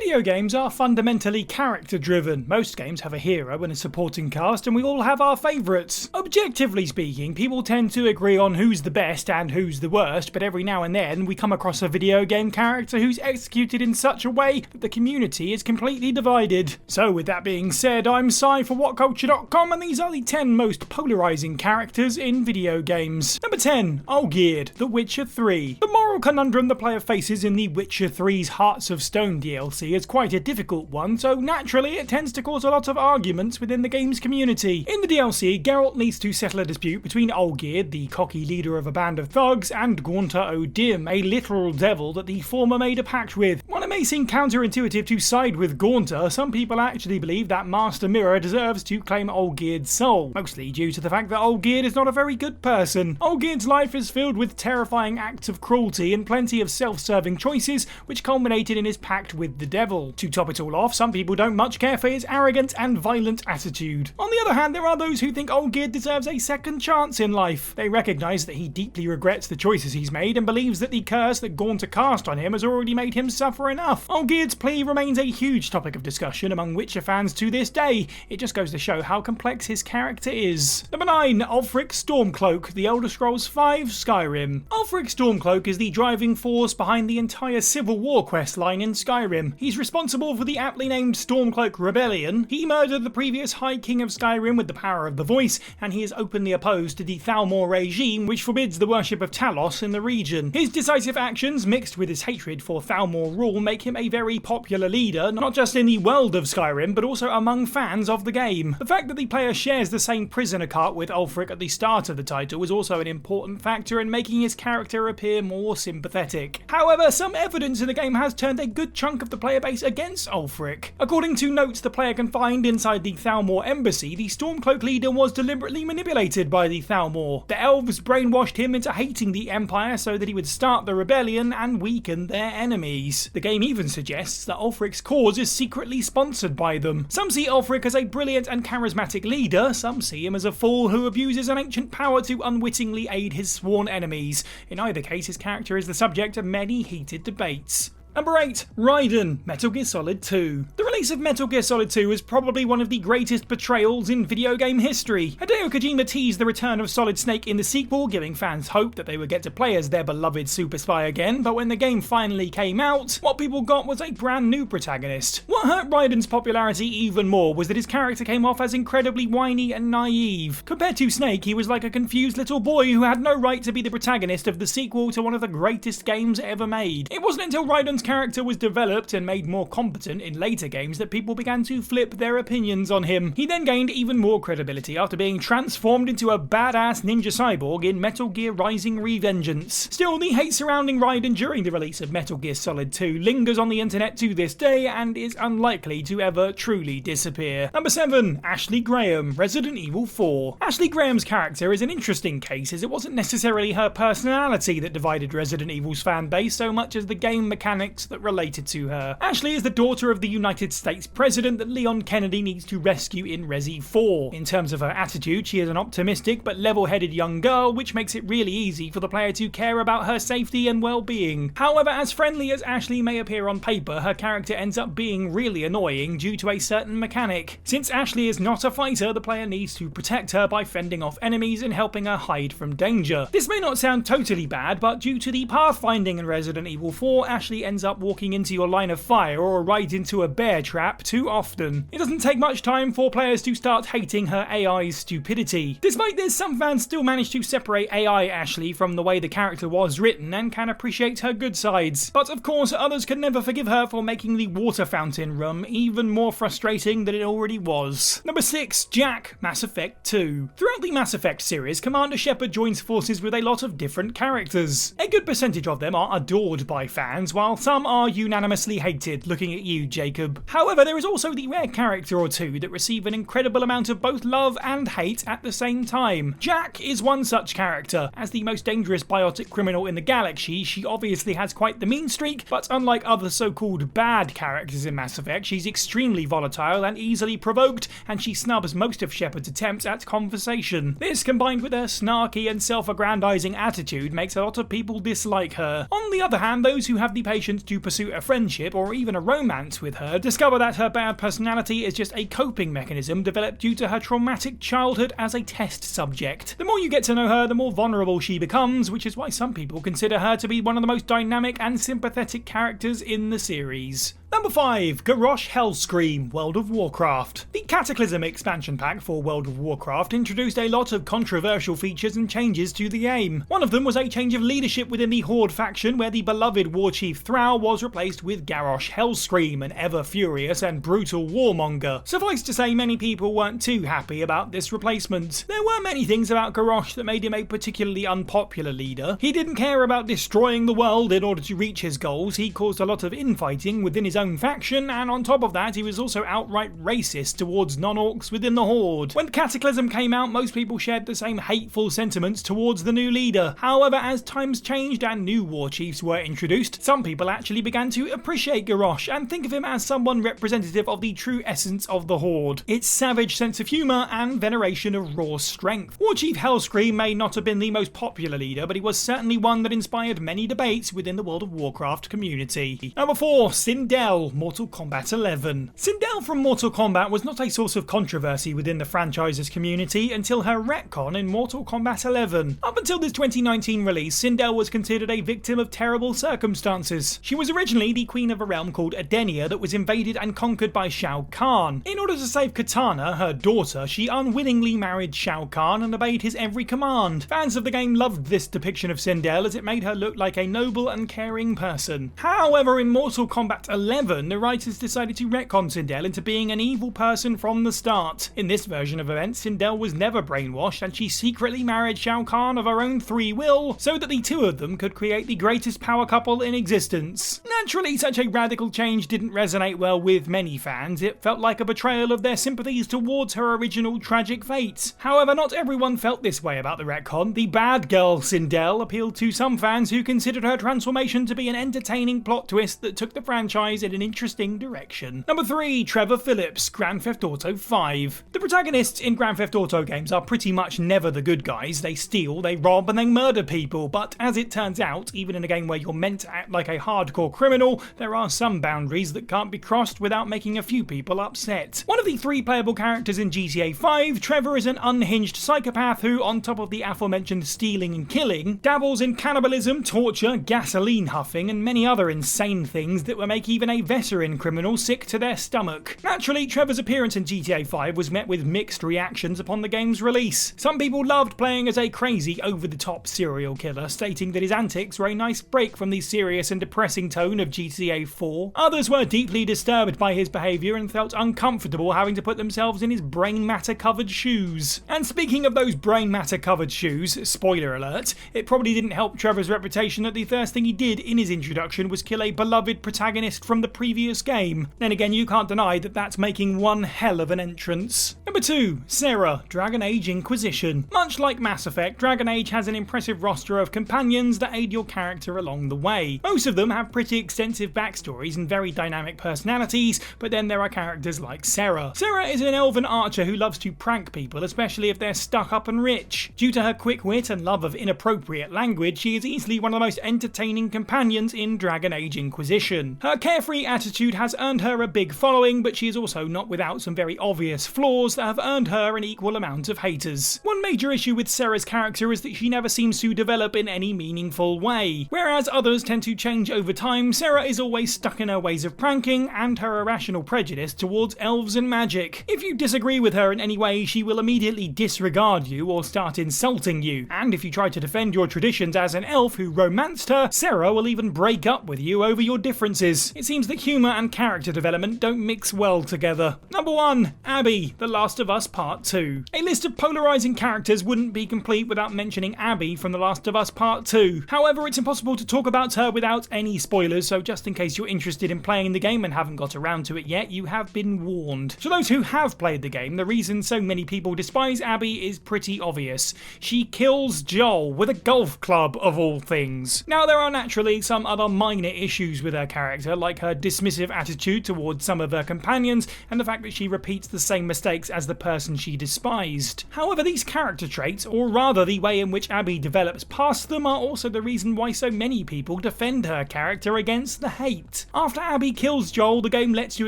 Video games are fundamentally character-driven. Most games have a hero and a supporting cast, and we all have our favourites. Objectively speaking, people tend to agree on who's the best and who's the worst, but every now and then we come across a video game character who's executed in such a way that the community is completely divided. So with that being said, I'm Si for WhatCulture.com, and these are the 10 most polarising characters in video games. Number 10, Olgierd, The Witcher 3. The moral conundrum the player faces in The Witcher 3's Hearts of Stone DLC is quite a difficult one, so naturally it tends to cause a lot of arguments within the game's community. In the DLC, Geralt needs to settle a dispute between Olgierd, the cocky leader of a band of thugs, and Gaunter O'Dim, a literal devil that the former made a pact with. While it may seem counterintuitive to side with Gaunter, some people actually believe that Master Mirror deserves to claim Olgierd's soul, mostly due to the fact that Olgierd is not a very good person. Olgierd's life is filled with terrifying acts of cruelty and plenty of self-serving choices, which culminated in his pact with the devil. To top it all off, some people don't much care for his arrogant and violent attitude. On the other hand, there are those who think Olgierd deserves a second chance in life. They recognise that he deeply regrets the choices he's made and believes that the curse that Gaunter cast on him has already made him suffer enough. Olgierd's plea remains a huge topic of discussion among Witcher fans to this day. It just goes to show how complex his character is. Number 9, ULFRIC Stormcloak, The Elder Scrolls V Skyrim. ULFRIC Stormcloak is the driving force behind the entire Civil War quest line in Skyrim. He's responsible for the aptly named Stormcloak Rebellion. He murdered the previous High King of Skyrim with the power of the voice, and he is openly opposed to the Thalmor regime, which forbids the worship of Talos in the region. His decisive actions, mixed with his hatred for Thalmor rule, make him a very popular leader, not just in the world of Skyrim, but also among fans of the game. The fact that the player shares the same prisoner cart with ULFRIC at the start of the title is also an important factor in making his character appear more sympathetic. However, some evidence in the game has turned a good chunk of the player base against ULFRIC. According to notes the player can find inside the Thalmor embassy, the Stormcloak leader was deliberately manipulated by the Thalmor. The elves brainwashed him into hating the Empire so that he would start the rebellion and weaken their enemies. The game even suggests that ULFRIC's cause is secretly sponsored by them. Some see ULFRIC as a brilliant and charismatic leader, some see him as a fool who abuses an ancient power to unwittingly aid his sworn enemies. In either case, his character is the subject of many heated debates. Number 8, Raiden, Metal Gear Solid 2. The release of Metal Gear Solid 2 is probably one of the greatest betrayals in video game history. Hideo Kojima teased the return of Solid Snake in the sequel, giving fans hope that they would get to play as their beloved super spy again, but when the game finally came out, what people got was a brand new protagonist. What hurt Raiden's popularity even more was that his character came off as incredibly whiny and naive. Compared to Snake, he was like a confused little boy who had no right to be the protagonist of the sequel to one of the greatest games ever made. It wasn't until Raiden's character was developed and made more competent in later games that people began to flip their opinions on him. He then gained even more credibility after being transformed into a badass ninja cyborg in Metal Gear Rising: Revengeance. Still, the hate surrounding Raiden during the release of Metal Gear Solid 2 lingers on the internet to this day and is unlikely to ever truly disappear. Number 7, Ashley Graham, Resident Evil 4. Ashley Graham's character is an interesting case, as it wasn't necessarily her personality that divided Resident Evil's fan base so much as the game mechanics that related to her. Ashley is the daughter of the United States President that Leon Kennedy needs to rescue in Resi 4. In terms of her attitude, she is an optimistic but level-headed young girl, which makes it really easy for the player to care about her safety and well-being. However, as friendly as Ashley may appear on paper, her character ends up being really annoying due to a certain mechanic. Since Ashley is not a fighter, the player needs to protect her by fending off enemies and helping her hide from danger. This may not sound totally bad, but due to the pathfinding in Resident Evil 4, Ashley ends up walking into your line of fire or right into a bear trap too often. It doesn't take much time for players to start hating her AI's stupidity. Despite this, some fans still manage to separate AI Ashley from the way the character was written and can appreciate her good sides. But of course, others can never forgive her for making the water fountain room even more frustrating than it already was. Number 6, Jack, Mass Effect 2. Throughout the Mass Effect series, Commander Shepard joins forces with a lot of different characters. A good percentage of them are adored by fans, while some are unanimously hated, looking at you, Jacob. However, there is also the rare character or two that receive an incredible amount of both love and hate at the same time. Jack is one such character. As the most dangerous biotic criminal in the galaxy, she obviously has quite the mean streak, but unlike other so-called bad characters in Mass Effect, she's extremely volatile and easily provoked, and she snubs most of Shepard's attempts at conversation. This, combined with her snarky and self-aggrandizing attitude, makes a lot of people dislike her. On the other hand, those who have the patience intentions to pursue a friendship or even a romance with her, discover that her bad personality is just a coping mechanism developed due to her traumatic childhood as a test subject. The more you get to know her, the more vulnerable she becomes, which is why some people consider her to be one of the most dynamic and sympathetic characters in the series. Number 5. GARROSH HELLSCREAM, World of Warcraft. The Cataclysm expansion pack for World of Warcraft introduced a lot of controversial features and changes to the game. One of them was a change of leadership within the Horde faction, where the beloved Warchief Thrall was replaced with GARROSH HELLSCREAM, an ever-furious and brutal warmonger. Suffice to say, many people weren't too happy about this replacement. There were many things about GARROSH that made him a particularly unpopular leader. He didn't care about destroying the world in order to reach his goals. He caused a lot of infighting within his own faction, and on top of that, he was also outright racist towards non-orcs within the Horde. When Cataclysm came out, most people shared the same hateful sentiments towards the new leader. However, as times changed and new war chiefs were introduced, some people actually began to appreciate GARROSH and think of him as someone representative of the true essence of the Horde, its savage sense of humour and veneration of raw strength. Warchief HELLSCREAM may not have been the most popular leader, but he was certainly one that inspired many debates within the World of Warcraft community. Number 4. SINDEL, Mortal Kombat 11. SINDEL from Mortal Kombat was not a source of controversy within the franchise's community until her retcon in Mortal Kombat 11. Up until this 2019 release, SINDEL was considered a victim of terrible circumstances. She was originally the queen of a realm called Edenia that was invaded and conquered by Shao Kahn. In order to save Kitana, her daughter, she unwittingly married Shao Kahn and obeyed his every command. Fans of the game loved this depiction of SINDEL as it made her look like a noble and caring person. However, in Mortal Kombat 11, the writers decided to retcon SINDEL into being an evil person from the start. In this version of events, SINDEL was never brainwashed and she secretly married Shao Kahn of her own free will so that the two of them could create the greatest power couple in existence. Naturally, such a radical change didn't resonate well with many fans. It felt like a betrayal of their sympathies towards her original tragic fate. However, not everyone felt this way about the retcon. The bad girl SINDEL appealed to some fans who considered her transformation to be an entertaining plot twist that took the franchise in an interesting direction. Number 3. Trevor Philips, Grand Theft Auto 5. The protagonists in Grand Theft Auto games are pretty much never the good guys. They steal, they rob, and they murder people, but as it turns out, even in a game where you're meant to act like a hardcore criminal, there are some boundaries that can't be crossed without making a few people upset. One of the 3 playable characters in GTA 5, Trevor is an unhinged psychopath who, on top of the aforementioned stealing and killing, dabbles in cannibalism, torture, gasoline huffing, and many other insane things that will make even a veteran criminal sick to their stomach. Naturally, Trevor's appearance in GTA 5 was met with mixed reactions upon the game's release. Some people loved playing as a crazy, over-the-top serial killer, stating that his antics were a nice break from the serious and depressing tone of GTA 4. Others were deeply disturbed by his behaviour and felt uncomfortable having to put themselves in his brain matter-covered shoes. And speaking of those brain matter-covered shoes, spoiler alert, it probably didn't help Trevor's reputation that the first thing he did in his introduction was kill a beloved protagonist from the previous game. Then again, you can't deny that that's making one hell of an entrance. Number 2. Sarah, Dragon Age Inquisition. Much like Mass Effect, Dragon Age has an impressive roster of companions that aid your character along the way. Most of them have pretty extensive backstories and very dynamic personalities, but then there are characters like Sarah. Sarah is an elven archer who loves to prank people, especially if they're stuck up and rich. Due to her quick wit and love of inappropriate language, she is easily one of the most entertaining companions in Dragon Age Inquisition. Her carefree attitude has earned her a big following, but she is also not without some very obvious flaws that have earned her an equal amount of haters. One major issue with Sarah's character is that she never seems to develop in any meaningful way. Whereas others tend to change over time, Sarah is always stuck in her ways of pranking and her irrational prejudice towards elves and magic. If you disagree with her in any way, she will immediately disregard you or start insulting you. And if you try to defend your traditions as an elf who romanced her, Sarah will even break up with you over your differences. It seems that humour and character development don't mix well together. Number 1. Abby, The Last of Us Part 2. A list of polarizing characters wouldn't be complete without mentioning Abby from The Last of Us Part 2. However, it's impossible to talk about her without any spoilers, so just in case you're interested in playing the game and haven't got around to it yet, you have been warned. To those who have played the game, the reason so many people despise Abby is pretty obvious. She kills Joel with a golf club, of all things. Now, there are naturally some other minor issues with her character, like her dismissive attitude towards some of her companions, and the fact that she repeats the same mistakes as the person she despised. However, these character traits, or rather the way in which Abby develops past them, are also the reason why so many people defend her character against the hate. After Abby kills Joel, the game lets you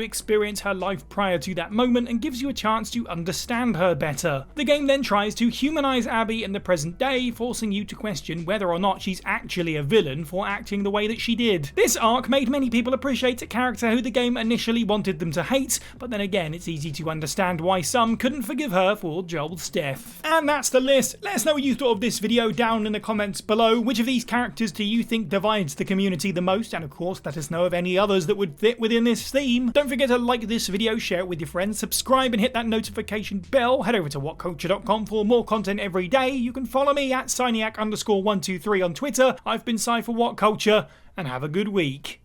experience her life prior to that moment and gives you a chance to understand her better. The game then tries to humanize Abby in the present day, forcing you to question whether or not she's actually a villain for acting the way that she did. This arc made many people appreciate a character who the game initially wanted them to hate, but then again it's easy to understand why some couldn't forgive her for Joel's death. And that's the list. Let us know what you thought of this video down in the comments below. Which of these characters do you think divides the community the most? And of course let us know of any others that would fit within this theme. Don't forget to like this video, share it with your friends, subscribe and hit that notification bell. Head over to WhatCulture.com for more content every day. You can follow me at Siniac_123 on Twitter. I've been Si for WhatCulture, and have a good week.